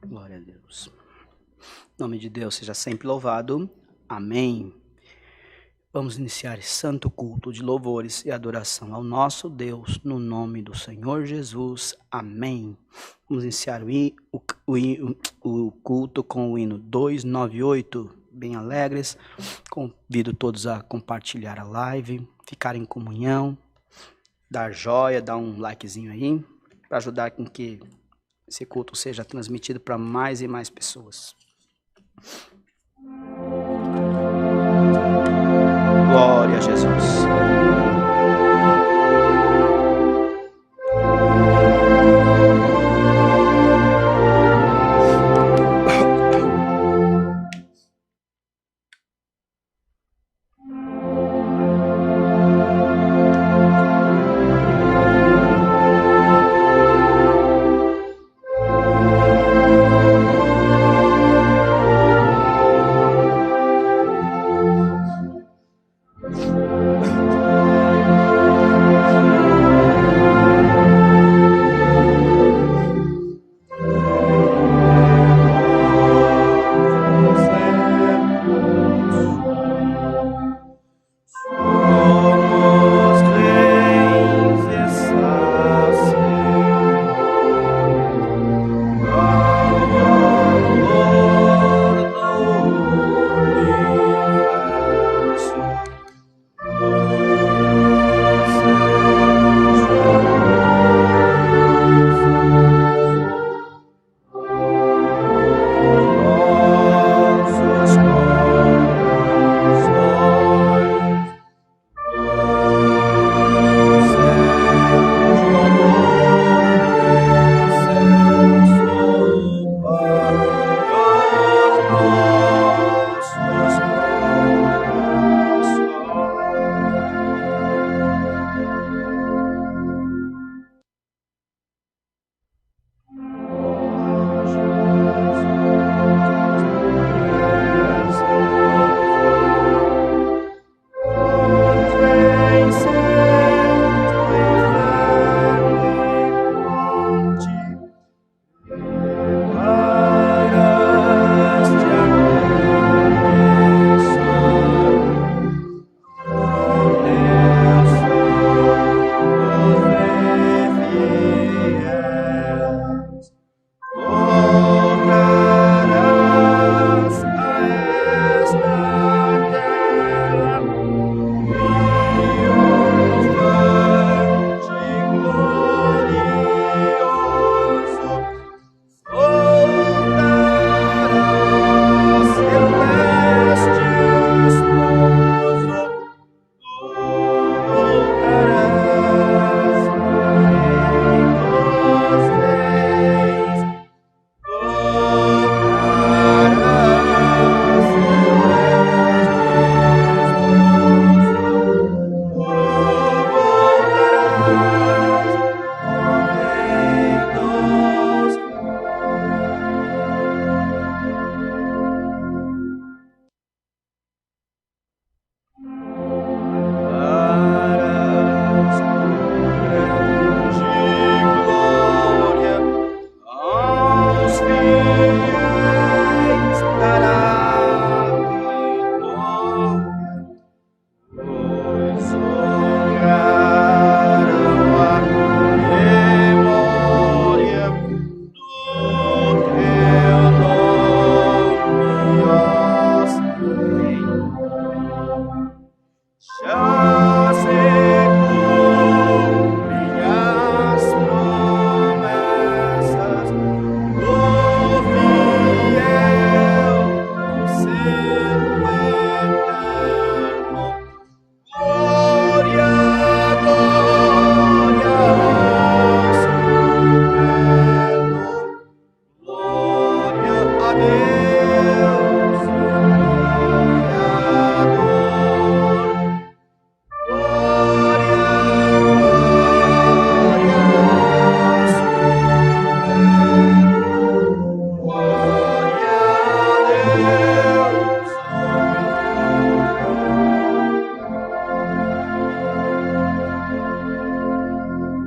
Glória a Deus. O nome de Deus seja sempre louvado. Amém. Vamos iniciar esse santo culto de louvores e adoração ao nosso Deus, no nome do Senhor Jesus. Amém. Vamos iniciar o culto com o hino 298, bem alegres. Convido todos a compartilhar a live, ficar em comunhão, dar joia, dar um likezinho aí, para ajudar com que esse culto seja transmitido para mais e mais pessoas. Glória a Jesus.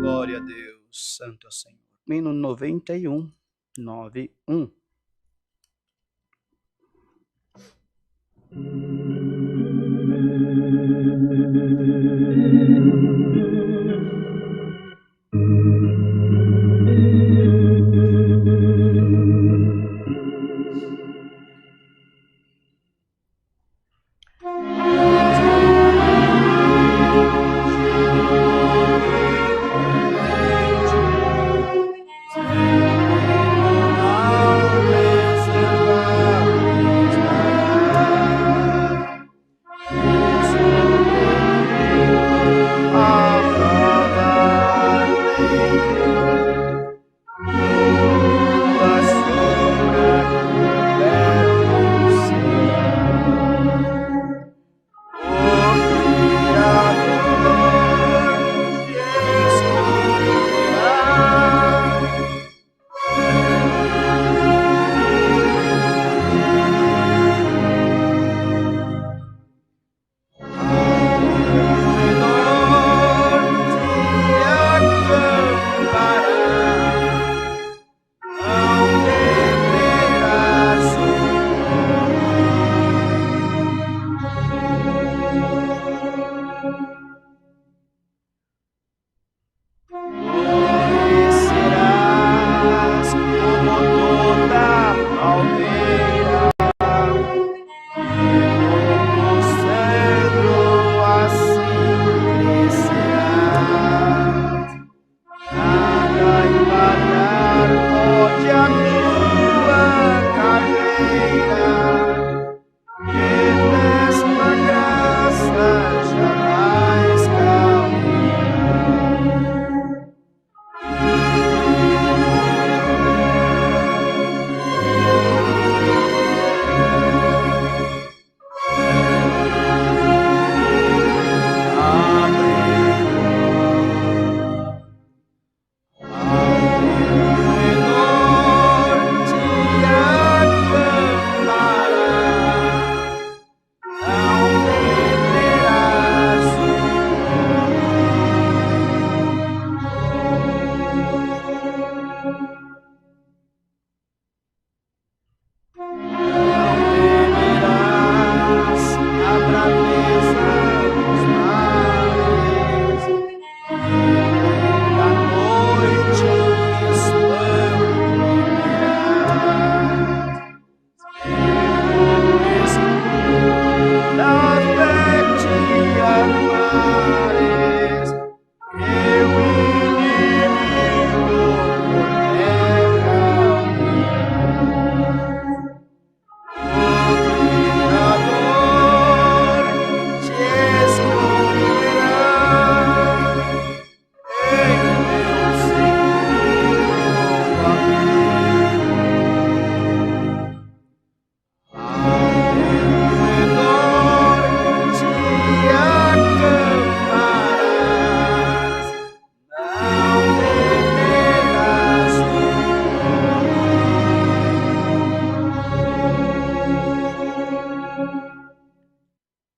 Glória a Deus, santo é o Senhor. Hino 91, 91.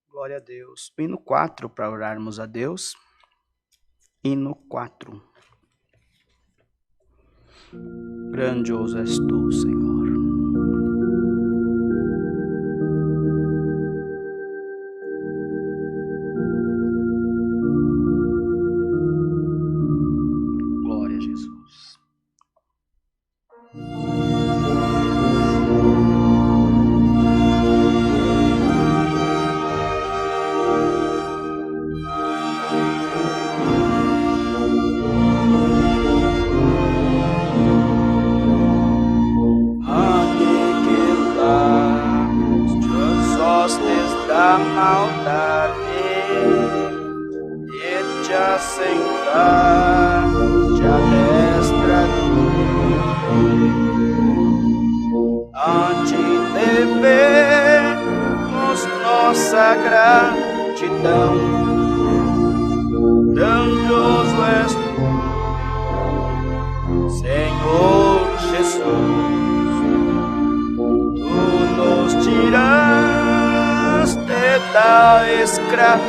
Glória a Deus. Hino 4 para orarmos a Deus. Hino 4. Grandioso és tu, Senhor. Glória a Jesus. Da maldade e te assentar, te adestra ante devemos nossa gratidão. Grandioso és tu, Senhor Jesus, tu nos tiraste da escravidão.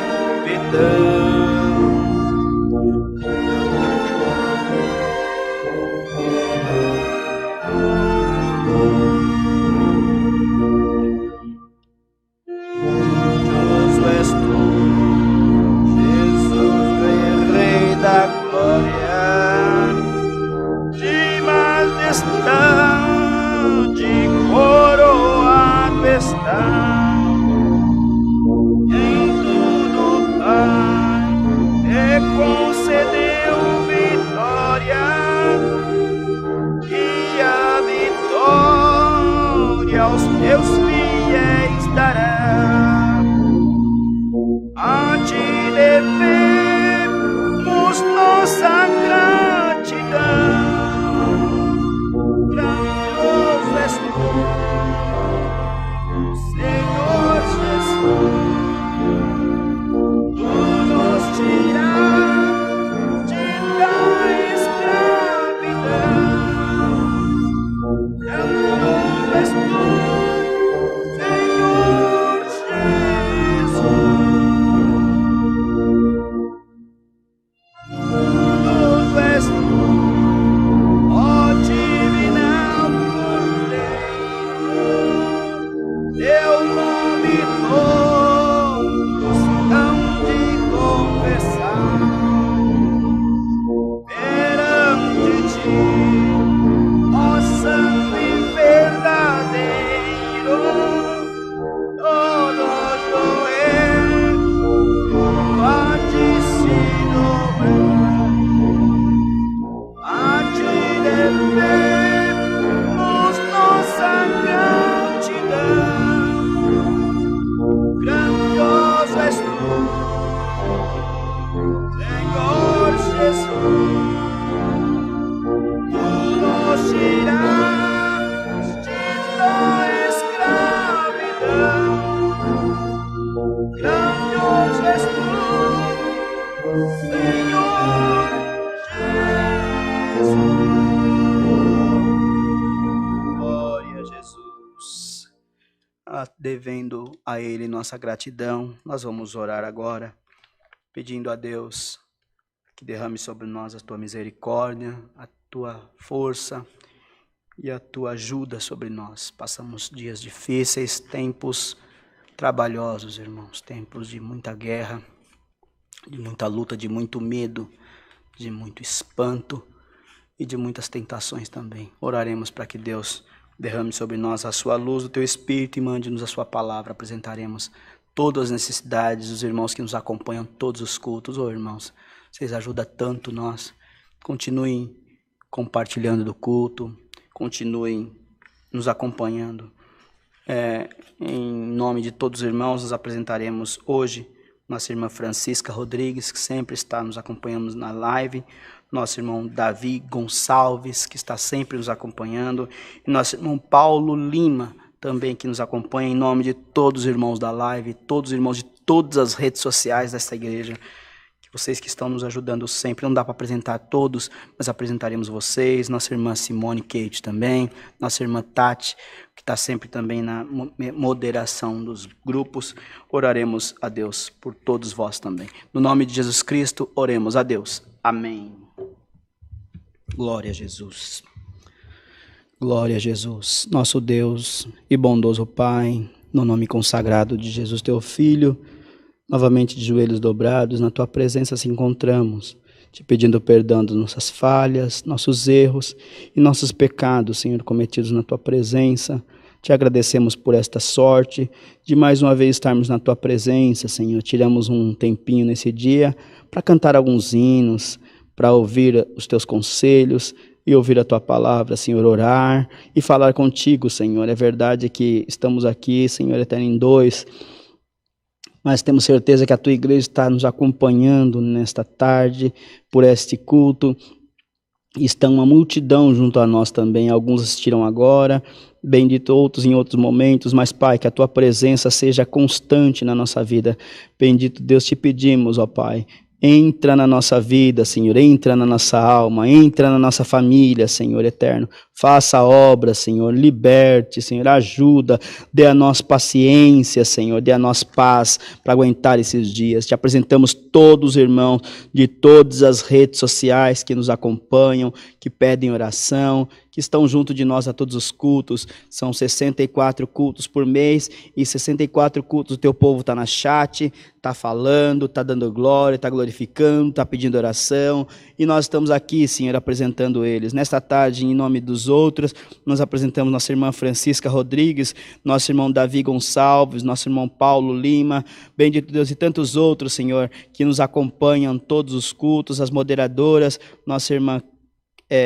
está. Em tudo, Pai, concedeu vitória, e a vitória aos teus fiéis dará. A ti devemos nossa gratidão. Grandioso és tu, Senhor Jesus. Tu nos tiraste da escravidão. Grandioso és tu, Senhor Jesus. Tudo és tu, ó divino Cordeiro. Teu nome todos hão de confessar perante ti, ó santo e verdadeiro. Todo joelho há de se dobrar. A ti devemos nossa gratidão. Grandioso és tu, Senhor Jesus. Tu nos tiraste da escravidão. Grandioso és tu, Senhor Jesus. Glória a Jesus. Devendo a Ele nossa gratidão, nós vamos orar agora, pedindo a Deus que derrame sobre nós a Tua misericórdia, a Tua força e a Tua ajuda sobre nós. Passamos dias difíceis, tempos trabalhosos, irmãos, tempos de muita guerra, de muita luta, de muito medo, de muito espanto e de muitas tentações também. Oraremos para que Deus derrame sobre nós a sua luz, o teu Espírito, e mande-nos a sua palavra. Apresentaremos todas as necessidades dos irmãos que nos acompanham, todos os cultos. Irmãos, vocês ajudam tanto nós. Continuem compartilhando do culto, continuem nos acompanhando. Em nome de todos os irmãos, nós apresentaremos hoje nossa irmã Francisca Rodrigues, que sempre está nos acompanhando na live, nosso irmão Davi Gonçalves, que está sempre nos acompanhando, e nosso irmão Paulo Lima, também que nos acompanha, em nome de todos os irmãos da live, todos os irmãos de todas as redes sociais desta igreja, que vocês que estão nos ajudando sempre. Não dá para apresentar a todos, mas apresentaremos vocês, nossa irmã Simone Kate também, nossa irmã Tati, que está sempre também na moderação dos grupos. Oraremos a Deus por todos vós também. No nome de Jesus Cristo, oremos a Deus. Amém. Glória a Jesus. Glória a Jesus, nosso Deus e bondoso Pai, no nome consagrado de Jesus, teu Filho, novamente de joelhos dobrados, na tua presença se encontramos, te pedindo perdão das nossas falhas, nossos erros e nossos pecados, Senhor, cometidos na tua presença. Te agradecemos por esta sorte de mais uma vez estarmos na tua presença, Senhor. Tiramos um tempinho nesse dia para cantar alguns hinos, para ouvir os teus conselhos e ouvir a tua palavra, Senhor, orar e falar contigo, Senhor. É verdade que estamos aqui, Senhor, eterno em dois, mas temos certeza que a tua igreja está nos acompanhando nesta tarde, por este culto. Está uma multidão junto a nós também, alguns assistiram agora, bendito outros em outros momentos, mas Pai, que a tua presença seja constante na nossa vida. Bendito Deus, te pedimos, ó Pai, entra na nossa vida, Senhor, entra na nossa alma, entra na nossa família, Senhor eterno. Faça a obra, Senhor, liberte, Senhor, ajuda, dê a nós paciência, Senhor, dê a nós paz para aguentar esses dias. Te apresentamos todos os irmãos de todas as redes sociais que nos acompanham, que pedem oração, que que estão junto de nós a todos os cultos. São 64 cultos por mês e 64 cultos o teu povo está na chat, está falando, está dando glória, está glorificando, está pedindo oração. E nós estamos aqui, Senhor, apresentando eles. Nesta tarde, em nome dos outros, nós apresentamos nossa irmã Francisca Rodrigues, nosso irmão Davi Gonçalves, nosso irmão Paulo Lima, bendito Deus, e tantos outros, Senhor, que nos acompanham todos os cultos, as moderadoras, nossa irmã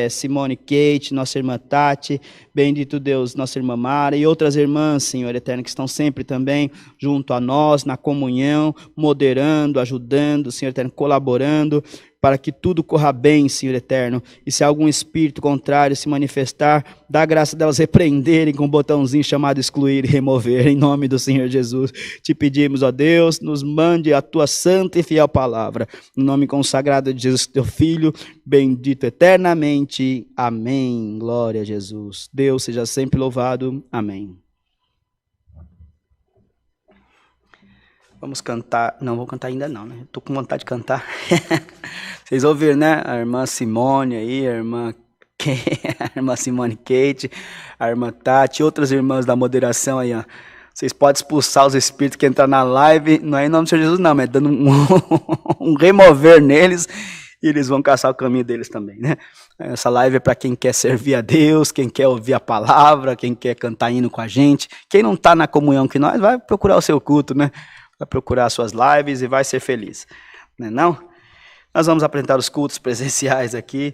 Simone Kate, nossa irmã Tati, bendito Deus, nossa irmã Mara e outras irmãs, Senhor eterno, que estão sempre também junto a nós, na comunhão, moderando, ajudando, Senhor eterno, colaborando, para que tudo corra bem, Senhor eterno. E se algum espírito contrário se manifestar, dá graça delas repreenderem com um botãozinho chamado excluir e remover, em nome do Senhor Jesus. Te pedimos, ó Deus, nos mande a tua santa e fiel palavra, no nome consagrado de Jesus, teu Filho, bendito eternamente. Amém. Glória a Jesus. Deus seja sempre louvado. Amém. Vamos cantar, não vou cantar ainda não, né? Estou com vontade de cantar. Vocês ouviram, né? A irmã Simone aí, a irmã Simone Kate, a irmã Tati, outras irmãs da moderação aí, ó. Vocês podem expulsar os espíritos que entram na live, não é em nome do Senhor Jesus não, mas dando um remover neles, e eles vão caçar o caminho deles também, né? Essa live é para quem quer servir a Deus, quem quer ouvir a palavra, quem quer cantar hino com a gente. Quem não está na comunhão com nós, vai procurar o seu culto, né? Vai procurar suas lives e vai ser feliz, não é não? Nós vamos apresentar os cultos presenciais aqui,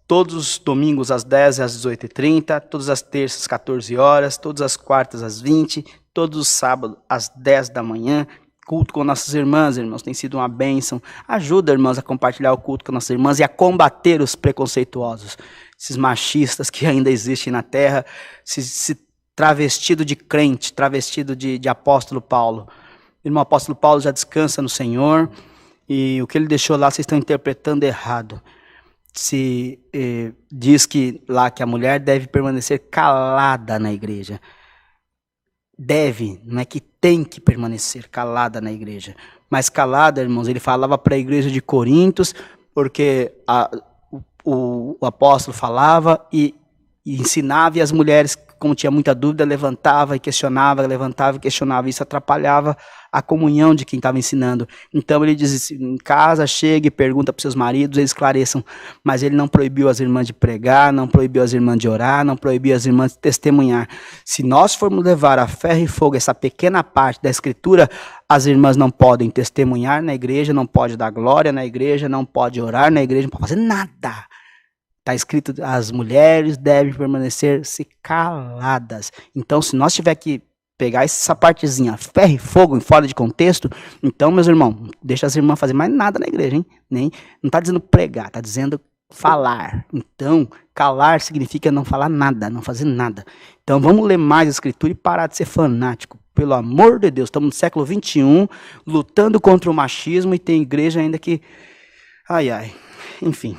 todos os domingos às 10 e às 18h30, todas as terças às 14 horas, todas as quartas às 20, todos os sábados às 10 da manhã, culto com nossas irmãs, irmãos, tem sido uma bênção. Ajuda, irmãos, a compartilhar o culto com nossas irmãs e a combater os preconceituosos, esses machistas que ainda existem na terra, se travestido de crente, travestido de apóstolo Paulo. O irmão apóstolo Paulo já descansa no Senhor, e o que ele deixou lá, vocês estão interpretando errado. Diz que lá que a mulher deve permanecer calada na igreja. Deve, não é que tem que permanecer calada na igreja. Mas calada, irmãos, ele falava para a igreja de Corintos, porque o apóstolo falava e ensinava, e as mulheres, como tinha muita dúvida, levantava e questionava, levantava e questionava. Isso atrapalhava a comunhão de quem estava ensinando. Então ele diz, em casa, chega e pergunta para os seus maridos, eles esclareçam. Mas ele não proibiu as irmãs de pregar, não proibiu as irmãs de orar, não proibiu as irmãs de testemunhar. Se nós formos levar a ferro e fogo essa pequena parte da Escritura, as irmãs não podem testemunhar na igreja, não podem dar glória na igreja, não podem orar na igreja, não podem fazer nada. Está escrito, as mulheres devem permanecer-se caladas. Então, se nós tiver que pegar essa partezinha, ferro e fogo, fora de contexto, então, meus irmãos, deixa as irmãs fazer mais nada na igreja, hein? Não está dizendo pregar, está dizendo falar. Então, calar significa não falar nada, não fazer nada. Então, vamos ler mais a Escritura e parar de ser fanático. Pelo amor de Deus, estamos no século XXI, lutando contra o machismo, e tem igreja ainda que... Enfim...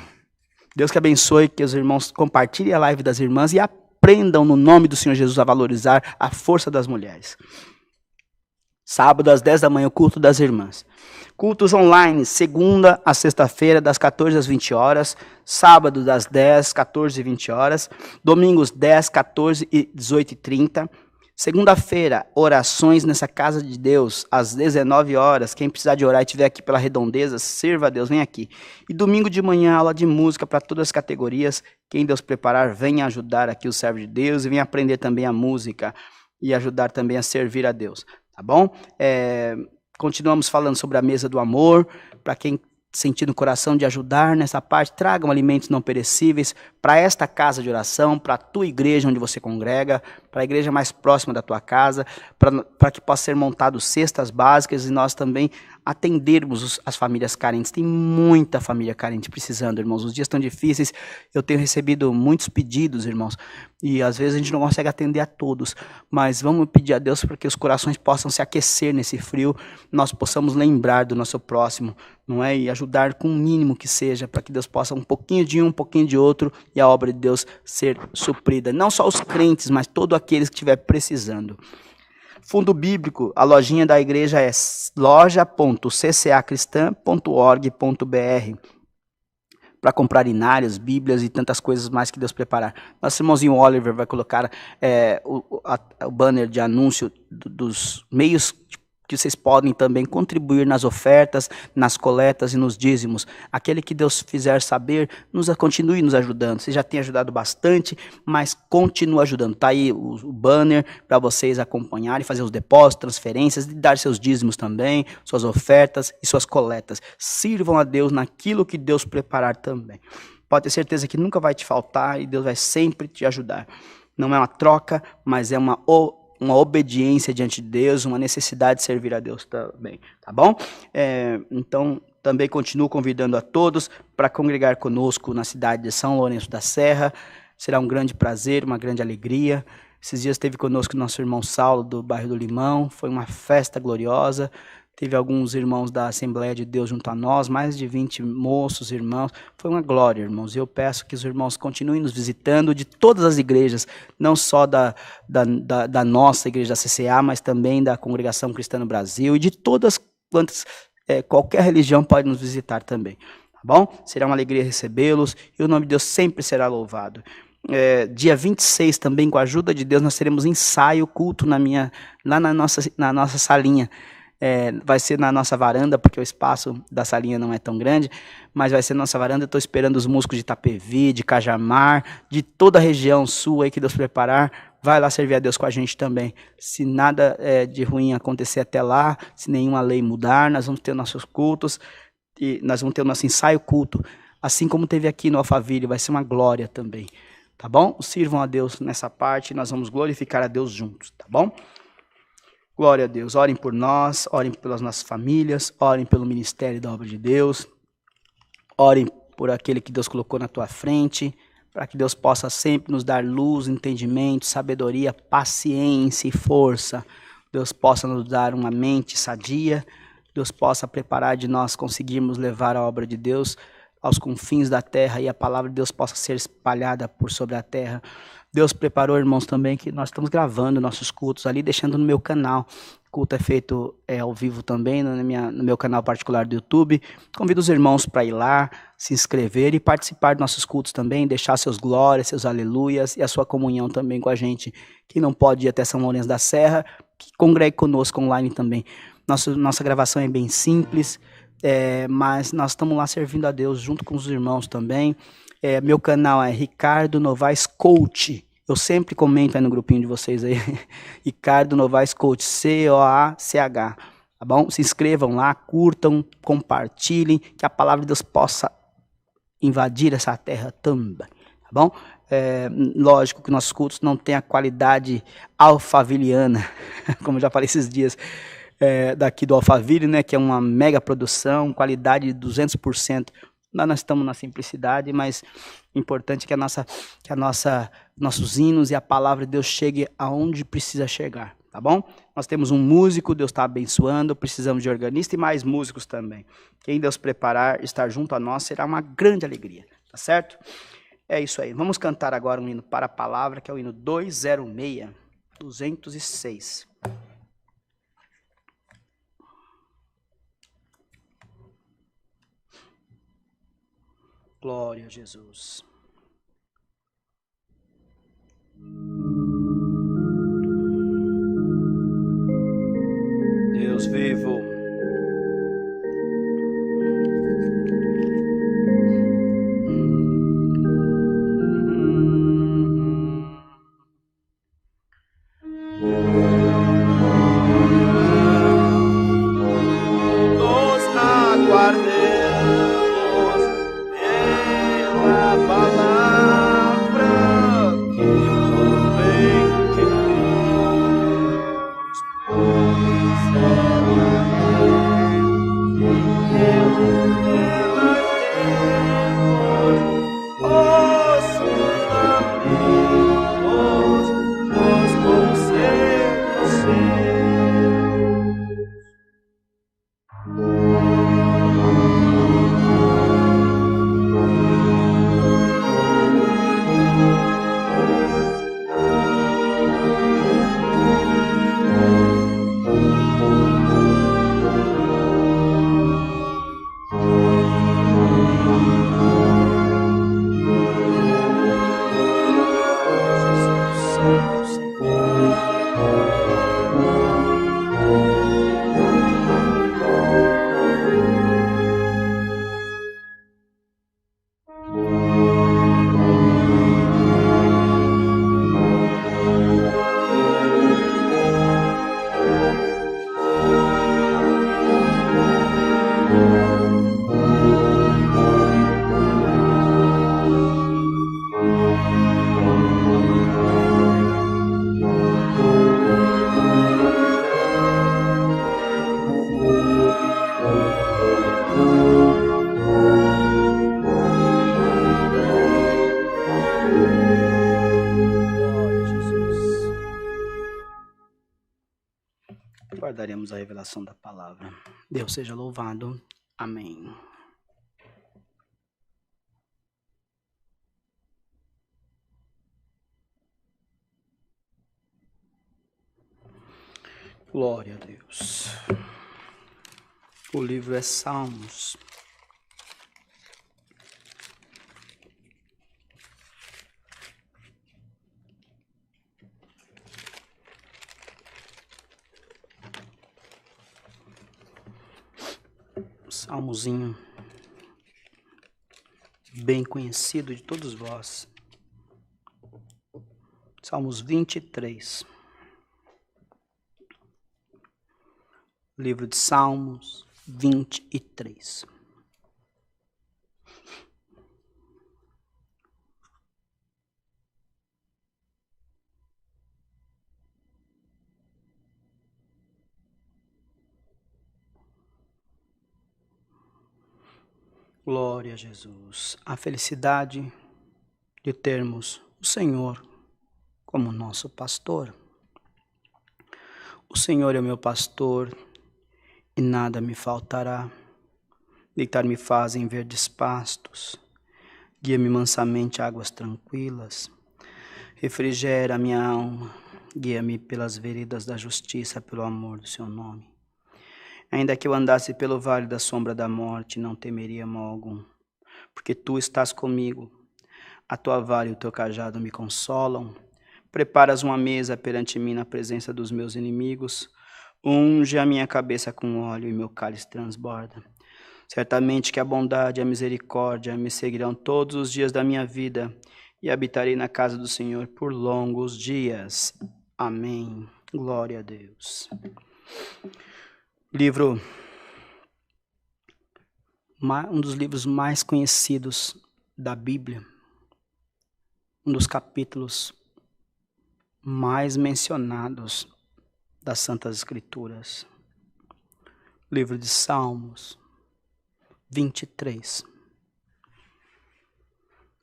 Deus que abençoe, que os irmãos compartilhem a live das irmãs e aprendam no nome do Senhor Jesus a valorizar a força das mulheres. Sábado às 10 da manhã, o culto das irmãs. Cultos online, segunda a sexta-feira, das 14 às 20 horas. Sábado das 10, 14 e 20 horas. Domingos 10, 14 e 18h30. Segunda-feira, orações nessa casa de Deus, às 19 horas. Quem precisar de orar e estiver aqui pela Redondeza, sirva a Deus, vem aqui. E domingo de manhã, aula de música para todas as categorias. Quem Deus preparar, venha ajudar aqui o servo de Deus e venha aprender também a música e ajudar também a servir a Deus, tá bom? Continuamos falando sobre a mesa do amor, para quem sentir no coração de ajudar nessa parte, tragam alimentos não perecíveis para esta casa de oração, para a tua igreja onde você congrega, para a igreja mais próxima da tua casa, para que possa ser montado cestas básicas e nós também atendermos as famílias carentes. Tem muita família carente precisando, irmãos. Os dias estão difíceis, eu tenho recebido muitos pedidos, irmãos, e às vezes a gente não consegue atender a todos, mas vamos pedir a Deus para que os corações possam se aquecer nesse frio, nós possamos lembrar do nosso próximo, não é? E ajudar com o mínimo que seja, para que Deus possa um pouquinho de um pouquinho de outro, e a obra de Deus ser suprida. Não só os crentes, mas todos aqueles que estiverem precisando. Fundo bíblico, a lojinha da igreja é loja.ccacristã.org.br. para comprar inários, bíblias e tantas coisas mais que Deus preparar. Nosso irmãozinho Oliver vai colocar o banner de anúncio dos meios que vocês podem também contribuir nas ofertas, nas coletas e nos dízimos. Aquele que Deus fizer saber, continue nos ajudando. Você já tem ajudado bastante, mas continue ajudando. Está aí o banner para vocês acompanharem, fazer os depósitos, transferências, e dar seus dízimos também, suas ofertas e suas coletas. Sirvam a Deus naquilo que Deus preparar também. Pode ter certeza que nunca vai te faltar e Deus vai sempre te ajudar. Não é uma troca, mas é uma obediência diante de Deus, uma necessidade de servir a Deus também, tá bom? Então, também continuo convidando a todos para congregar conosco na cidade de São Lourenço da Serra. Será um grande prazer, uma grande alegria. Esses dias esteve conosco o nosso irmão Saulo, do bairro do Limão. Foi uma festa gloriosa. Teve alguns irmãos da Assembleia de Deus junto a nós, mais de 20 moços, irmãos. Foi uma glória, irmãos. Eu peço que os irmãos continuem nos visitando de todas as igrejas, não só da nossa igreja da CCA, mas também da Congregação Cristã no Brasil e de todas quantas, qualquer religião pode nos visitar também. Tá bom? Será uma alegria recebê-los e o nome de Deus sempre será louvado. Dia 26 também, com a ajuda de Deus, nós teremos ensaio, culto lá na nossa salinha. Vai ser na nossa varanda, porque o espaço da salinha não é tão grande, mas vai ser na nossa varanda. Estou esperando os músicos de Itapevi, de Cajamar, de toda a região sul aí que Deus preparar. Vai lá servir a Deus com a gente também. Se nada de ruim acontecer até lá, se nenhuma lei mudar, nós vamos ter nossos cultos e nós vamos ter o nosso ensaio culto, assim como teve aqui no Alphaville. Vai ser uma glória também, tá bom? Sirvam a Deus nessa parte, nós vamos glorificar a Deus juntos, tá bom? Glória a Deus. Orem por nós, orem pelas nossas famílias, orem pelo ministério da obra de Deus, orem por aquele que Deus colocou na tua frente, para que Deus possa sempre nos dar luz, entendimento, sabedoria, paciência e força. Deus possa nos dar uma mente sadia, Deus possa preparar de nós conseguirmos levar a obra de Deus aos confins da terra e a palavra de Deus possa ser espalhada por sobre a terra. Deus preparou, irmãos, também que nós estamos gravando nossos cultos ali, deixando no meu canal. O culto é feito ao vivo também no meu canal particular do YouTube. Convido os irmãos para ir lá, se inscrever e participar dos nossos cultos também, deixar seus glórias, seus aleluias e a sua comunhão também com a gente. Quem não pode ir até São Lourenço da Serra, que congregue conosco online também. Nossa gravação é bem simples, mas nós estamos lá servindo a Deus junto com os irmãos também. Meu canal é Ricardo Novaes Coach. Eu sempre comento aí no grupinho de vocês aí. Ricardo Novaes Coach, C-O-A-C-H. Tá bom? Se inscrevam lá, curtam, compartilhem, que a palavra de Deus possa invadir essa terra também. Tá bom? Lógico que nossos cultos não têm a qualidade alfaviliana, como eu já falei esses dias, daqui do Alphaville, né? Que é uma mega produção, qualidade de 200%. Nós estamos na simplicidade, mas o importante é que nossos hinos e a palavra de Deus chegue aonde precisa chegar, tá bom? Nós temos um músico, Deus está abençoando, precisamos de organista e mais músicos também. Quem Deus preparar, estar junto a nós, será uma grande alegria, tá certo? É isso aí. Vamos cantar agora um hino para a palavra, que é o hino 206. Glória a Jesus. Deus vivo. Nos aguardemos pela palavra. aguardaremos a revelação da palavra. Deus seja louvado. Amém. Glória a Deus. O livro é Salmos. Salmozinho bem conhecido de todos vós. Salmos 23. Livro de Salmos 23. Glória a Jesus. A felicidade de termos o Senhor como nosso pastor. O Senhor é o meu pastor e nada me faltará. Deitar-me faz em verdes pastos, guia-me mansamente a águas tranquilas, refrigera a minha alma, guia-me pelas veredas da justiça, pelo amor do seu nome. Ainda que eu andasse pelo vale da sombra da morte, não temeria mal algum, porque tu estás comigo, a tua vara e o teu cajado me consolam. Preparas uma mesa perante mim na presença dos meus inimigos, unge a minha cabeça com óleo e meu cálice transborda. Certamente que a bondade e a misericórdia me seguirão todos os dias da minha vida e habitarei na casa do Senhor por longos dias. Amém. Glória a Deus. Livro, um dos livros mais conhecidos da Bíblia, um dos capítulos mais mencionados das Santas Escrituras. Livro de Salmos 23.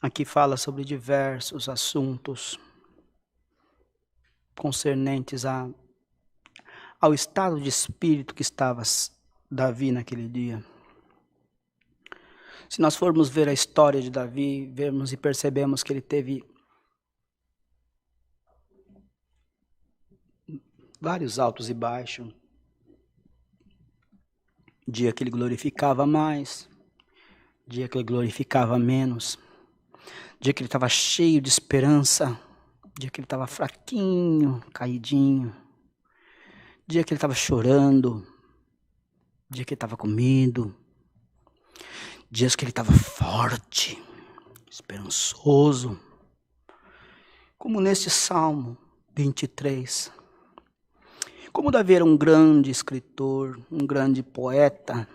Aqui fala sobre diversos assuntos concernentes ao estado de espírito que estava Davi naquele dia. Se nós formos ver a história de Davi, vemos e percebemos que ele teve vários altos e baixos. Dia que ele glorificava mais, dia que ele glorificava menos, dia que ele estava cheio de esperança, dia que ele estava fraquinho, caidinho, dia que ele estava chorando, dia que ele estava com medo, dias que ele estava forte, esperançoso, como neste Salmo 23. Como Davi era um grande escritor, um grande poeta,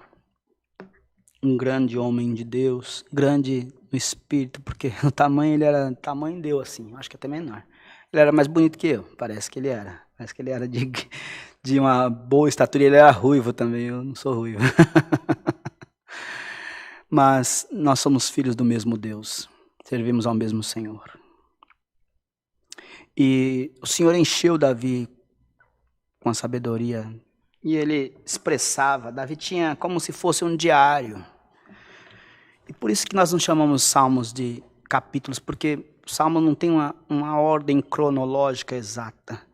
um grande homem de Deus, grande no espírito, porque o tamanho ele era tamanho deu assim, acho que até menor. Ele era mais bonito que eu, parece que ele era. Parece que ele era de uma boa estatura, ele era ruivo também, eu não sou ruivo. Mas nós somos filhos do mesmo Deus, servimos ao mesmo Senhor. E o Senhor encheu Davi com a sabedoria, e ele expressava, Davi tinha como se fosse um diário. E por isso que nós não chamamos salmos de capítulos, porque o salmo não tem uma ordem cronológica exata.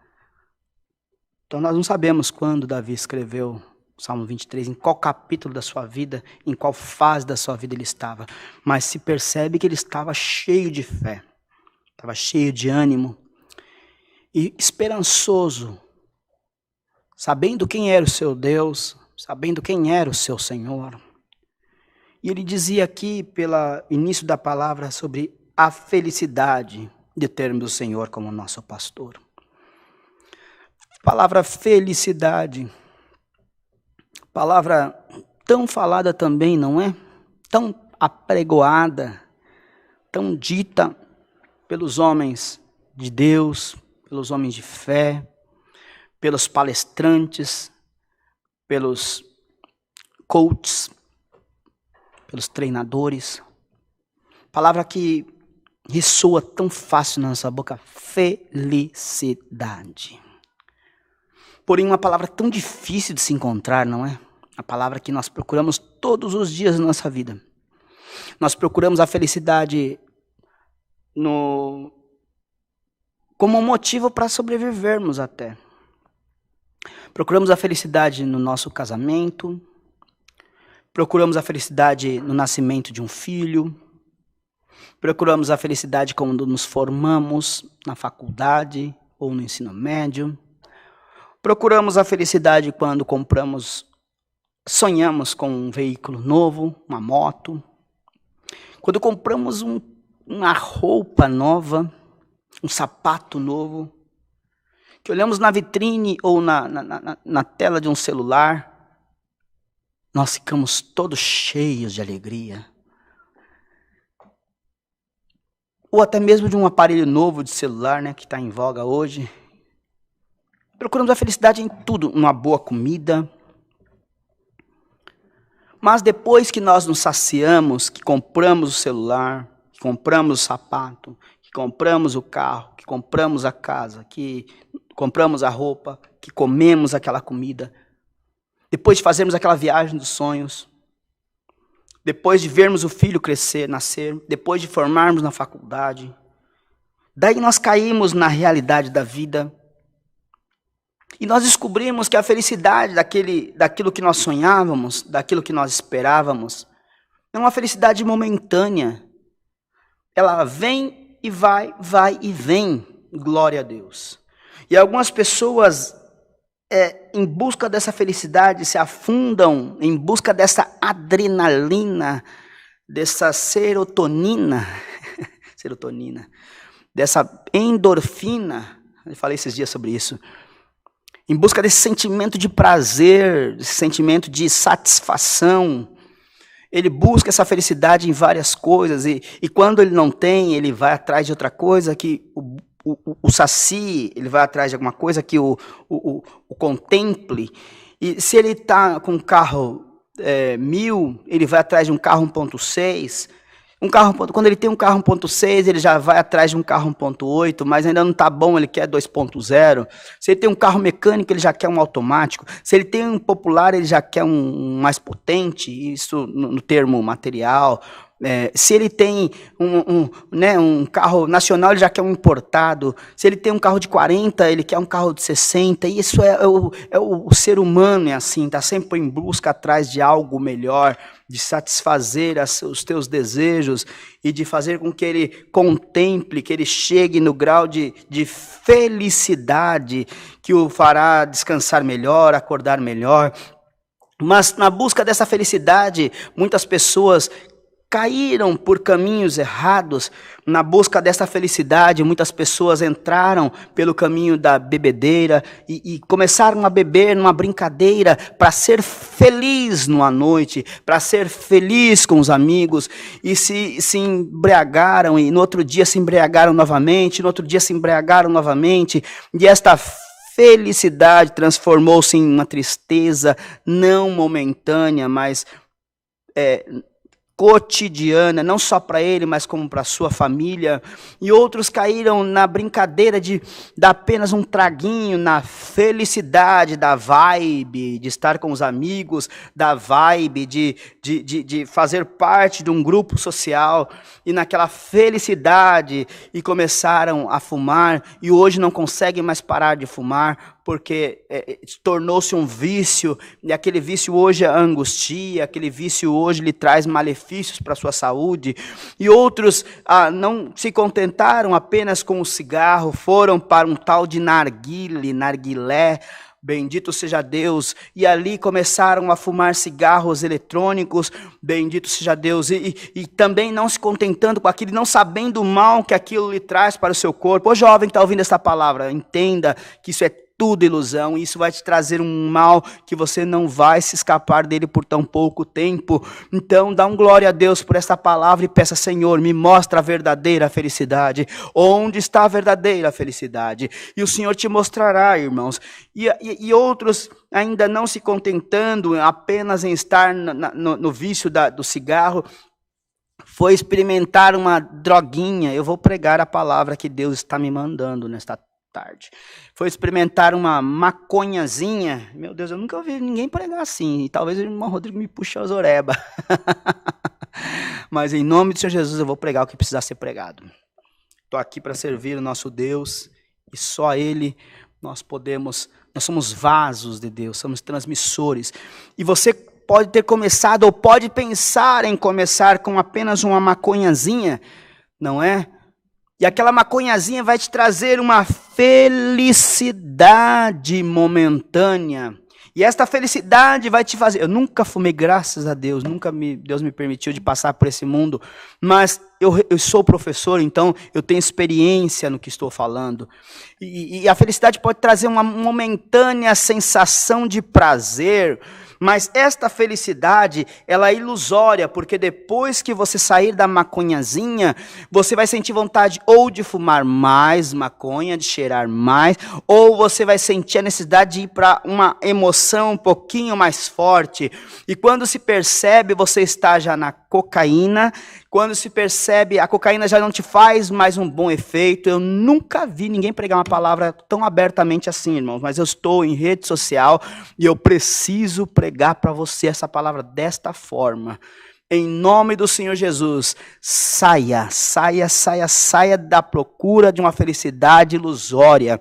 Então nós não sabemos quando Davi escreveu o Salmo 23, em qual capítulo da sua vida, em qual fase da sua vida ele estava. Mas se percebe que ele estava cheio de fé, estava cheio de ânimo e esperançoso, sabendo quem era o seu Deus, sabendo quem era o seu Senhor. E ele dizia aqui, pelo início da palavra, sobre a felicidade de termos o Senhor como nosso pastor. Palavra felicidade, palavra tão falada também, não é? Tão apregoada, tão dita pelos homens de Deus, pelos homens de fé, pelos palestrantes, pelos coaches, pelos treinadores. Palavra que ressoa tão fácil na nossa boca, felicidade. Porém, uma palavra tão difícil de se encontrar, não é? A palavra que nós procuramos todos os dias na nossa vida. Nós procuramos a felicidade como um motivo para sobrevivermos até. Procuramos a felicidade no nosso casamento, procuramos a felicidade no nascimento de um filho, procuramos a felicidade quando nos formamos na faculdade ou no ensino médio, procuramos a felicidade quando sonhamos com um veículo novo, uma moto, quando compramos uma roupa nova, um sapato novo, que olhamos na vitrine ou na tela de um celular, nós ficamos todos cheios de alegria. Ou até mesmo de um aparelho novo de celular, né, que está em voga hoje. Procuramos a felicidade em tudo, uma boa comida. Mas depois que nós nos saciamos, que compramos o celular, que compramos o sapato, que compramos o carro, que compramos a casa, que compramos a roupa, que comemos aquela comida, depois de fazermos aquela viagem dos sonhos, depois de vermos o filho crescer, nascer, depois de formarmos na faculdade, daí nós caímos na realidade da vida e nós descobrimos que a felicidade daquilo que nós sonhávamos, daquilo que nós esperávamos, é uma felicidade momentânea. Ela vem e vai e vem, glória a Deus. E algumas pessoas, em busca dessa felicidade, se afundam em busca dessa adrenalina, dessa serotonina, dessa endorfina. Eu falei esses dias sobre isso. Em busca desse sentimento de prazer, desse sentimento de satisfação. Ele busca essa felicidade em várias coisas, e quando ele não tem, ele vai atrás de outra coisa que o sacie, ele vai atrás de alguma coisa que o contemple. E se ele está com um carro 1000, ele vai atrás de um carro 1.6. Quando ele tem um carro 1.6, ele já vai atrás de um carro 1.8, mas ainda não está bom, ele quer 2.0. Se ele tem um carro mecânico, ele já quer um automático. Se ele tem um popular, ele já quer um mais potente, isso no termo material. Se ele tem um carro nacional, ele já quer um importado. Se ele tem um carro de 40, ele quer um carro de 60. E isso é o ser humano, é assim, está sempre em busca atrás de algo melhor, de satisfazer os teus desejos e de fazer com que ele contemple, que ele chegue no grau de felicidade que o fará descansar melhor, acordar melhor. Mas na busca dessa felicidade, muitas pessoas caíram por caminhos errados. Na busca dessa felicidade, muitas pessoas entraram pelo caminho da bebedeira e começaram a beber numa brincadeira para ser feliz numa noite, para ser feliz com os amigos, e se embriagaram, e no outro dia se embriagaram novamente, no outro dia se embriagaram novamente, e esta felicidade transformou-se em uma tristeza não momentânea, mas cotidiana, não só para ele, mas como para a sua família. E outros caíram na brincadeira de dar apenas um traguinho, na felicidade da vibe, de estar com os amigos, da vibe de fazer parte de um grupo social, e naquela felicidade, e começaram a fumar, e hoje não conseguem mais parar de fumar, porque tornou-se um vício, e aquele vício hoje angustia, aquele vício hoje lhe traz malefícios para a sua saúde. E outros não se contentaram apenas com o cigarro, foram para um tal de narguilé, bendito seja Deus, e ali começaram a fumar cigarros eletrônicos, bendito seja Deus, e também não se contentando com aquilo, não sabendo o mal que aquilo lhe traz para o seu corpo. Ô jovem que está ouvindo essa palavra, entenda que isso é tudo ilusão, e isso vai te trazer um mal que você não vai se escapar dele por tão pouco tempo. Então dá um glória a Deus por essa palavra e peça: Senhor, me mostra a verdadeira felicidade. Onde está a verdadeira felicidade? E o Senhor te mostrará, irmãos. E outros ainda não se contentando apenas em estar no vício do cigarro, foi experimentar uma droguinha. Eu vou pregar a palavra que Deus está me mandando nesta tarde. Foi experimentar uma maconhazinha. Meu Deus, eu nunca ouvi ninguém pregar assim. E talvez o irmão Rodrigo me puxe as oreba. Mas em nome do Senhor Jesus eu vou pregar o que precisar ser pregado. Estou aqui para servir o nosso Deus. E só a Ele nós somos vasos de Deus, somos transmissores. E você pode ter começado ou pode pensar em começar com apenas uma maconhazinha, não é? E aquela maconhazinha vai te trazer uma felicidade momentânea. E esta felicidade vai te fazer... Eu nunca fumei, graças a Deus, Deus me permitiu de passar por esse mundo, mas eu sou professor, então eu tenho experiência no que estou falando. E a felicidade pode trazer uma momentânea sensação de prazer, mas esta felicidade, ela é ilusória, porque depois que você sair da maconhazinha, você vai sentir vontade ou de fumar mais maconha, de cheirar mais, ou você vai sentir a necessidade de ir para uma emoção um pouquinho mais forte. E quando se percebe, você está já na cocaína. Quando se percebe, a cocaína já não te faz mais um bom efeito. Eu nunca vi ninguém pregar uma palavra tão abertamente assim, irmãos. Mas eu estou em rede social e eu preciso pregar para você essa palavra desta forma. Em nome do Senhor Jesus, saia da procura de uma felicidade ilusória.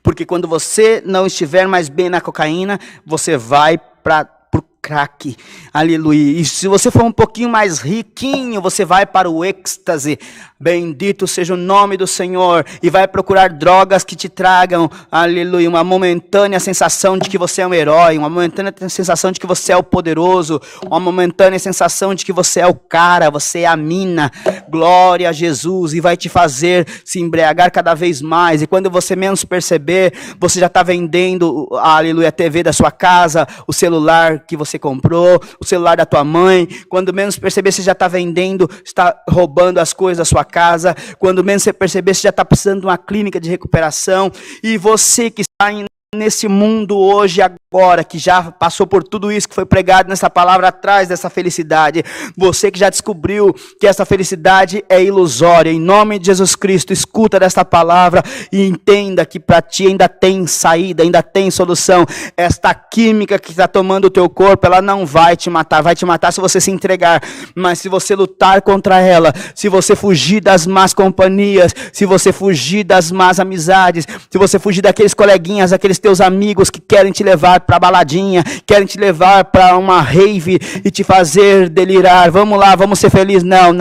Porque quando você não estiver mais bem na cocaína, você vai para o crack, aleluia. E se você for um pouquinho mais riquinho, você vai para o êxtase, bendito seja o nome do Senhor, e vai procurar drogas que te tragam, aleluia, uma momentânea sensação de que você é um herói, uma momentânea sensação de que você é o poderoso, uma momentânea sensação de que você é o cara, você é a mina, glória a Jesus, e vai te fazer se embriagar cada vez mais, e quando você menos perceber, você já está vendendo, aleluia, a TV da sua casa, o celular que você comprou, o celular da tua mãe. Quando menos perceber, você já está vendendo, está roubando as coisas da sua casa. Quando menos você perceber, você já está precisando de uma clínica de recuperação. E você que está nesse mundo hoje, agora, que já passou por tudo isso que foi pregado nessa palavra atrás dessa felicidade, você que já descobriu que essa felicidade é ilusória, em nome de Jesus Cristo, escuta desta palavra e entenda que para ti ainda tem saída, ainda tem solução. Esta química que está tomando o teu corpo, ela não vai te matar se você se entregar, mas se você lutar contra ela, se você fugir das más companhias, se você fugir das más amizades, se você fugir daqueles coleguinhas, aqueles teus amigos que querem te levar para baladinha, querem te levar para uma rave e te fazer delirar. Vamos lá, vamos ser felizes. Não.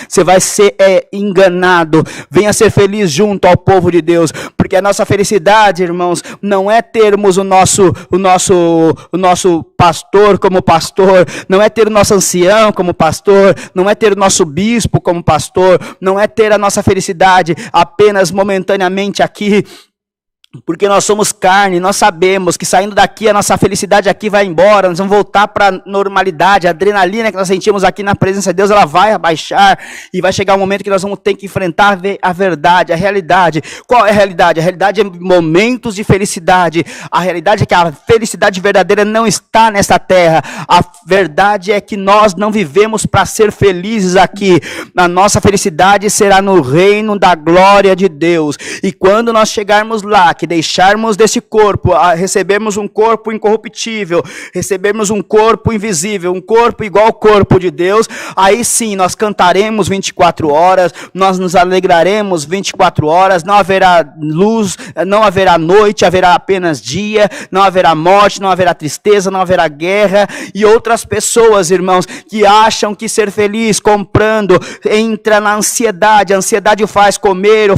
Você vai ser enganado. Venha ser feliz junto ao povo de Deus, porque a nossa felicidade, irmãos, não é termos o nosso pastor como pastor, não é ter o nosso ancião como pastor, não é ter o nosso bispo como pastor, não é ter a nossa felicidade apenas momentaneamente aqui, porque nós somos carne, nós sabemos que saindo daqui a nossa felicidade aqui vai embora, nós vamos voltar para a normalidade, a adrenalina que nós sentimos aqui na presença de Deus, ela vai abaixar e vai chegar um momento que nós vamos ter que enfrentar a verdade, a realidade. Qual é a realidade? A realidade é momentos de felicidade, a realidade é que a felicidade verdadeira não está nessa terra, a verdade é que nós não vivemos para ser felizes aqui, a nossa felicidade será no reino da glória de Deus, e quando nós chegarmos lá, que deixarmos desse corpo, recebermos um corpo incorruptível, recebermos um corpo invisível, um corpo igual ao corpo de Deus, aí sim nós cantaremos 24 horas, nós nos alegraremos 24 horas, não haverá luz, não haverá noite, haverá apenas dia, não haverá morte, não haverá tristeza, não haverá guerra. E outras pessoas, irmãos, que acham que ser feliz comprando, entra na ansiedade, a ansiedade o faz comer,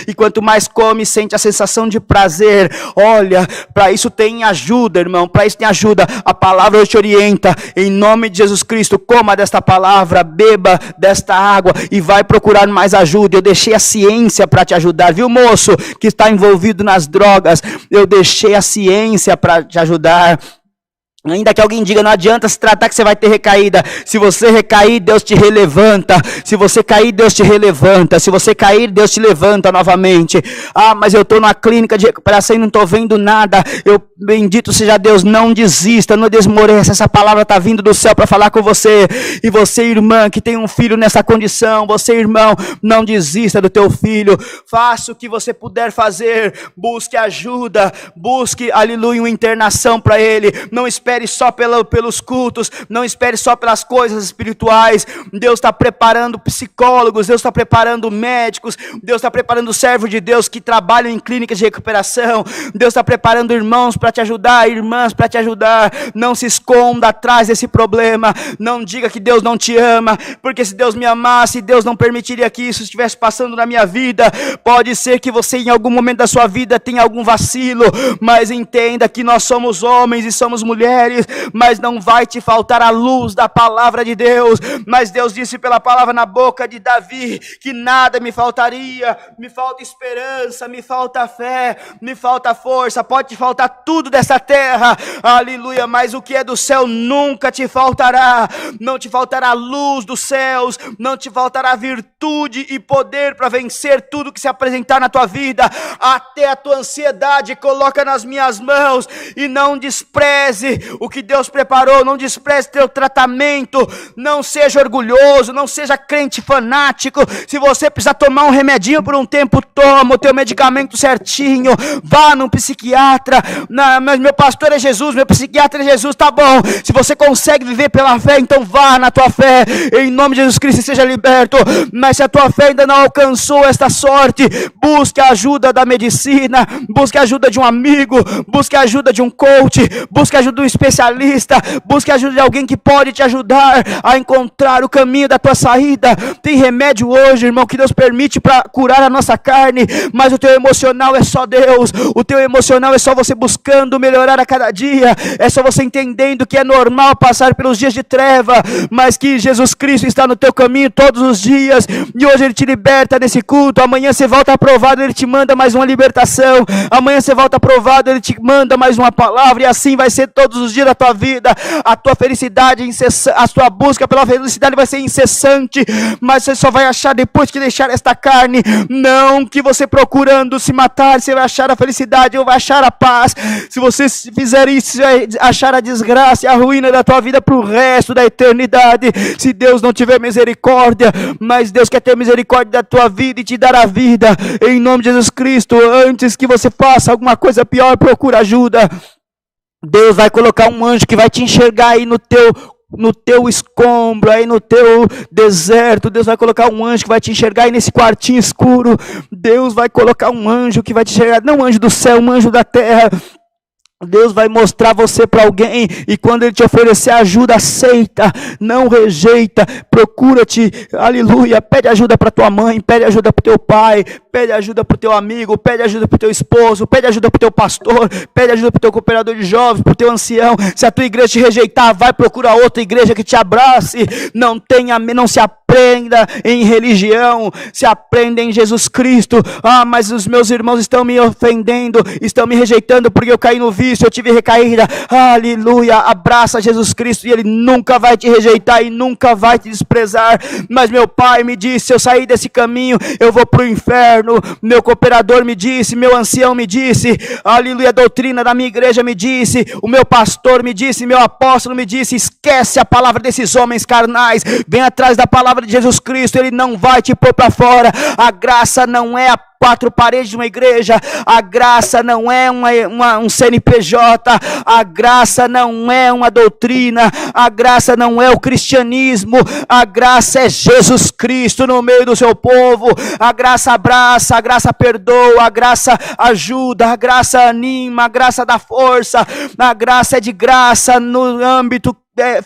e quanto mais come, sente a sensação de prazer. Olha, para isso tem ajuda, irmão, para isso tem ajuda. A palavra hoje te orienta, em nome de Jesus Cristo, coma desta palavra, beba desta água e vai procurar mais ajuda. Eu deixei a ciência para te ajudar, viu, moço, que está envolvido nas drogas, eu deixei a ciência para te ajudar. Ainda que alguém diga, não adianta se tratar que você vai ter recaída. Se você recair, Deus te relevanta. Se você cair, Deus te relevanta. Se você cair, Deus te levanta novamente. Ah, mas eu estou numa clínica de recuperação e não estou vendo nada. Bendito seja Deus, não desista, não desmoreça. Essa palavra está vindo do céu para falar com você. E você, irmã, que tem um filho nessa condição, você, irmão, não desista do teu filho. Faça o que você puder fazer. Busque ajuda. Busque, aleluia, uma internação para ele. Não espere só pelos cultos, não espere só pelas coisas espirituais. Deus está preparando psicólogos, Deus está preparando médicos, Deus está preparando servos de Deus que trabalham em clínicas de recuperação. Deus está preparando irmãos para te ajudar, irmãs para te ajudar. Não se esconda atrás desse problema, não diga que Deus não te ama, porque se Deus me amasse, Deus não permitiria que isso estivesse passando na minha vida. Pode ser que você em algum momento da sua vida tenha algum vacilo, mas entenda que nós somos homens e somos mulheres, mas não vai te faltar a luz da palavra de Deus. Mas Deus disse pela palavra na boca de Davi que nada me faltaria. Me falta esperança, me falta fé, me falta força, pode te faltar tudo dessa terra, aleluia, mas o que é do céu nunca te faltará. Não te faltará a luz dos céus, não te faltará virtude e poder para vencer tudo que se apresentar na tua vida. Até a tua ansiedade coloca nas minhas mãos e não despreze o que Deus preparou, não despreze teu tratamento, não seja orgulhoso, não seja crente fanático. Se você precisar tomar um remedinho por um tempo, toma o teu medicamento certinho, vá num psiquiatra. Não, mas meu pastor é Jesus, meu psiquiatra é Jesus, tá bom. Se você consegue viver pela fé, então vá na tua fé, em nome de Jesus Cristo, e seja liberto. Mas se a tua fé ainda não alcançou esta sorte, busque a ajuda da medicina, busque a ajuda de um amigo, busque a ajuda de um coach, busque a ajuda de um especialista, busque a ajuda de alguém que pode te ajudar a encontrar o caminho da tua saída. Tem remédio hoje, irmão, que Deus permite para curar a nossa carne, mas o teu emocional é só Deus, o teu emocional é só você buscando melhorar a cada dia, é só você entendendo que é normal passar pelos dias de treva, mas que Jesus Cristo está no teu caminho todos os dias, e hoje Ele te liberta nesse culto. Amanhã você volta aprovado, Ele te manda mais uma libertação. Amanhã você volta aprovado, Ele te manda mais uma palavra, e assim vai ser todos os dias da tua vida. A tua felicidade incessante, a tua busca pela felicidade vai ser incessante, mas você só vai achar depois que deixar esta carne. Não que você procurando se matar, você vai achar a felicidade ou vai achar a paz. Se você fizer isso, você vai achar a desgraça e a ruína da tua vida para o resto da eternidade, se Deus não tiver misericórdia. Mas Deus quer ter misericórdia da tua vida e te dar a vida, em nome de Jesus Cristo. Antes que você faça alguma coisa pior, procura ajuda. Deus vai colocar um anjo que vai te enxergar aí no teu escombro, aí no teu deserto. Deus vai colocar um anjo que vai te enxergar aí nesse quartinho escuro. Deus vai colocar um anjo que vai te enxergar, não um anjo do céu, um anjo da terra. Deus vai mostrar você para alguém, e quando Ele te oferecer ajuda, aceita, não rejeita, procura-te, aleluia, pede ajuda para tua mãe, pede ajuda para o teu pai, pede ajuda para o teu amigo, pede ajuda para o teu esposo, pede ajuda para o teu pastor, pede ajuda para o teu cooperador de jovens, para o teu ancião. Se a tua igreja te rejeitar, vai procurar outra igreja que te abrace. Não se aprenda em religião, se aprenda em Jesus Cristo. Ah, mas os meus irmãos estão me ofendendo, estão me rejeitando porque eu caí no vício, eu tive recaída. Aleluia, abraça Jesus Cristo e Ele nunca vai te rejeitar e nunca vai te desprezar. Mas meu pai me disse, se eu sair desse caminho, eu vou para o inferno. Meu cooperador me disse, meu ancião me disse, aleluia, a doutrina da minha igreja me disse, o meu pastor me disse, meu apóstolo me disse. Esquece a palavra desses homens carnais, vem atrás da palavra de Jesus Cristo. Ele não vai te pôr para fora. A graça não é a quatro paredes de uma igreja, a graça não é um CNPJ, a graça não é uma doutrina, a graça não é o cristianismo, a graça é Jesus Cristo no meio do seu povo. A graça abraça, a graça perdoa, a graça ajuda, a graça anima, a graça dá força, a graça é de graça no âmbito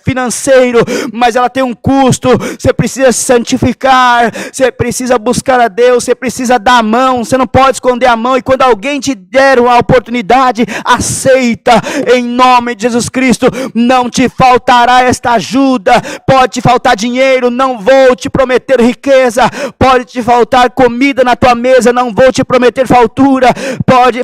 financeiro, mas ela tem um custo. Você precisa se santificar, você precisa buscar a Deus, você precisa dar a mão, você não pode esconder a mão, e quando alguém te der uma oportunidade, aceita, em nome de Jesus Cristo. Não te faltará esta ajuda. Pode te faltar dinheiro, não vou te prometer riqueza. Pode te faltar comida na tua mesa, não vou te prometer fartura. Pode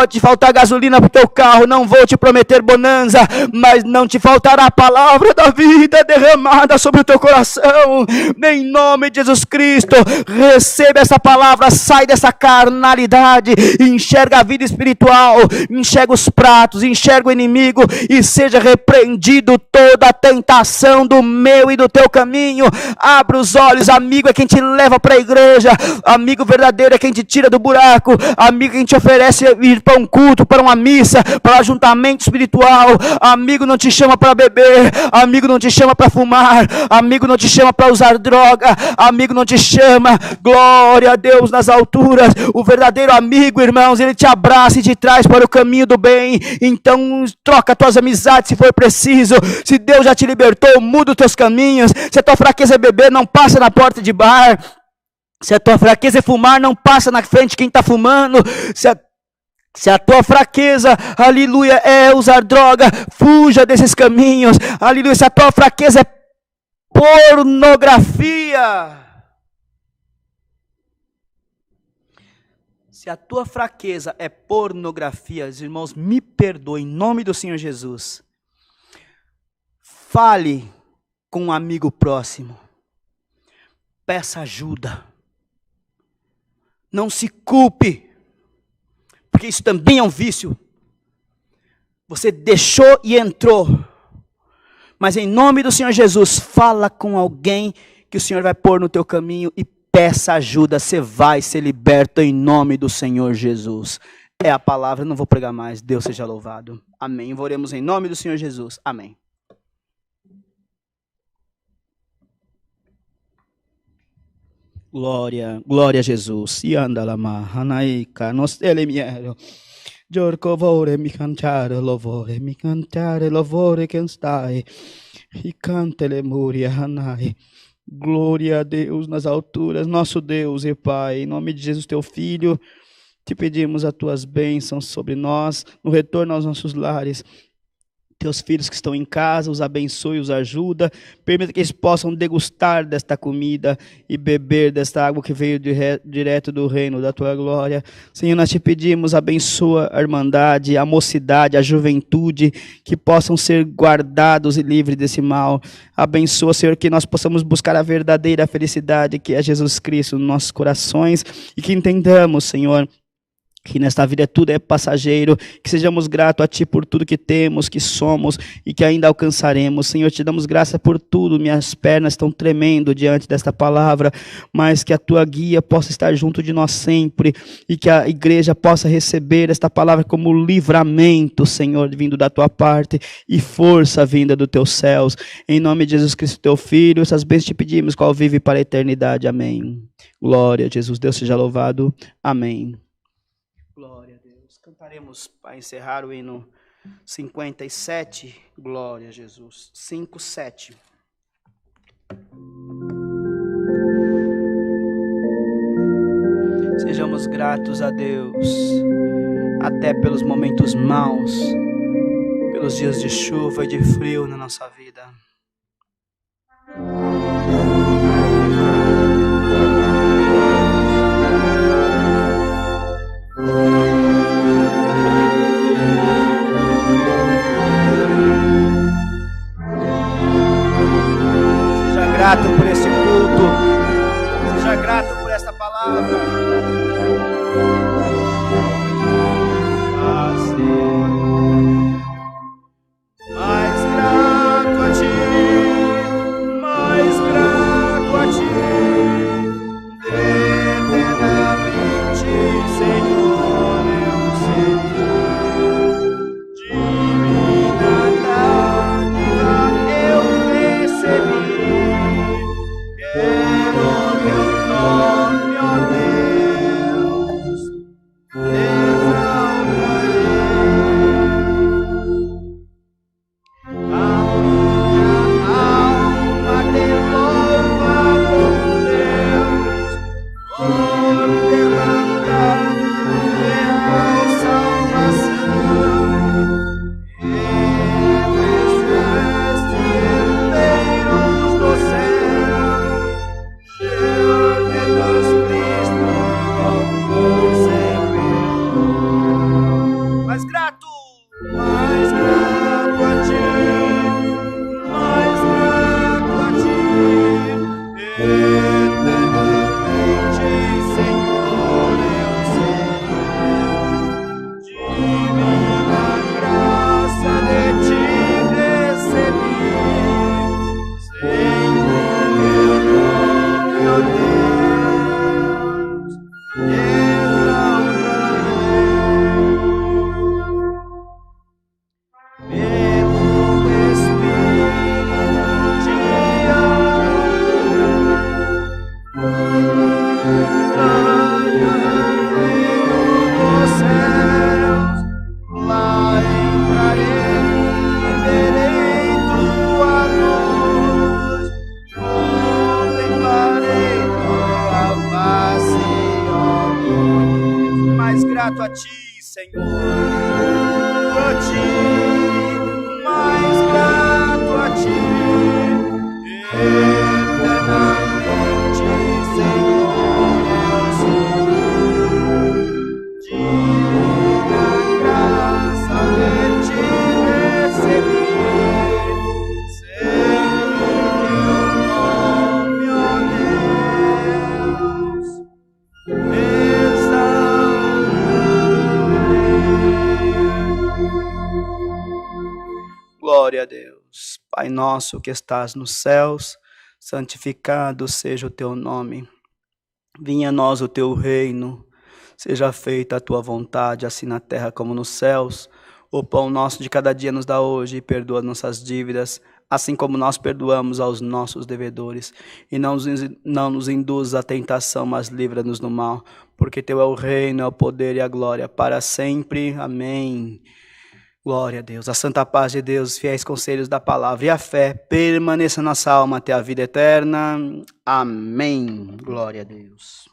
te faltar gasolina para o teu carro, não vou te prometer bonança, mas não te faltará a palavra da vida derramada sobre o teu coração, em nome de Jesus Cristo. Receba essa palavra, sai dessa carnalidade, enxerga a vida espiritual, enxerga os pratos, enxerga o inimigo, e seja repreendido toda a tentação do meu e do teu caminho. Abra os olhos. Amigo é quem te leva para a igreja, amigo verdadeiro é quem te tira do buraco, amigo é quem te oferece ir para um culto, para uma missa, para um ajuntamento espiritual. Amigo não te chama para beber, amigo não te chama para fumar, amigo não te chama para usar droga, amigo não te chama, glória a Deus nas alturas. O verdadeiro amigo, irmãos, ele te abraça e te traz para o caminho do bem. Então troca tuas amizades se for preciso. Se Deus já te libertou, muda os teus caminhos. Se a tua fraqueza é beber, não passa na porta de bar. Se a tua fraqueza é fumar, não passa na frente de quem está fumando. Se a tua fraqueza, aleluia, é usar droga, fuja desses caminhos. Aleluia. Se a tua fraqueza é pornografia, se a tua fraqueza é pornografia, irmãos, me perdoe em nome do Senhor Jesus. Fale com um amigo próximo. Peça ajuda. Não se culpe, porque isso também é um vício. Você deixou e entrou. Mas em nome do Senhor Jesus, fala com alguém que o Senhor vai pôr no teu caminho e peça ajuda. Você vai ser liberto em nome do Senhor Jesus. É a palavra, não vou pregar mais. Deus seja louvado. Amém. Oremos em nome do Senhor Jesus. Amém. Glória, glória a Jesus. E anda lama, hanaika, nos elemiero. Giorco vore mi cantare, lovore che stai. E cante le muria, hanai. Glória a Deus nas alturas, nosso Deus e Pai. Em nome de Jesus, teu Filho, te pedimos as tuas bênçãos sobre nós, no retorno aos nossos lares. Teus filhos que estão em casa, os abençoe, os ajuda. Permita que eles possam degustar desta comida e beber desta água que veio direto do reino da tua glória. Senhor, nós te pedimos, abençoa a irmandade, a mocidade, a juventude, que possam ser guardados e livres desse mal. Abençoa, Senhor, que nós possamos buscar a verdadeira felicidade, que é Jesus Cristo, nos nossos corações, e que entendamos, Senhor, que nesta vida tudo é passageiro, que sejamos gratos a Ti por tudo que temos, que somos e que ainda alcançaremos. Senhor, te damos graça por tudo, minhas pernas estão tremendo diante desta palavra, mas que a Tua guia possa estar junto de nós sempre e que a igreja possa receber esta palavra como livramento, Senhor, vindo da Tua parte e força vinda dos Teus céus. Em nome de Jesus Cristo, Teu Filho, essas bênçãos te pedimos, qual vive para a eternidade. Amém. Glória a Jesus, Deus seja louvado. Amém. Glória a Deus. Cantaremos para encerrar o hino 57. Glória a Jesus. 5:7. Sejamos gratos a Deus, até pelos momentos maus, pelos dias de chuva e de frio na nossa vida. Seja grato por esse culto. Seja grato por esta palavra. Mais grato a Ti, mais grato a Ti, eternamente, Senhor, eu serei. Divina dádiva eu recebi. Quero Teu nome, ó Deus. grato a Ti, Senhor. A Ti, mais grato a Ti, eternamente, Senhor, eu sou. Divina graça de Ti recebi, sempre Teu nome, ó Deus. Glória a Deus. Pai nosso que estás nos céus, santificado seja o teu nome. Venha a nós o teu reino, seja feita a tua vontade, assim na terra como nos céus. O pão nosso de cada dia nos dá hoje, e perdoa nossas dívidas, assim como nós perdoamos aos nossos devedores. E não nos induz à tentação, mas livra-nos do mal, porque teu é o reino, é o poder e a glória para sempre. Amém. Glória a Deus. A santa paz de Deus, os fiéis conselhos da palavra e a fé permaneça na nossa alma até a vida eterna. Amém. Glória a Deus.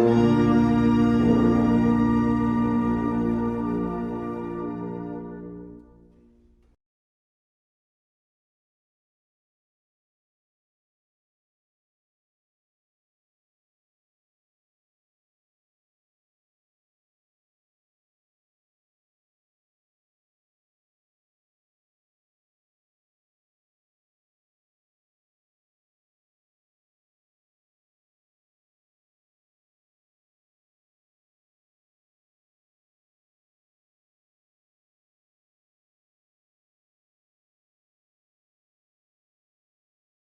Amém.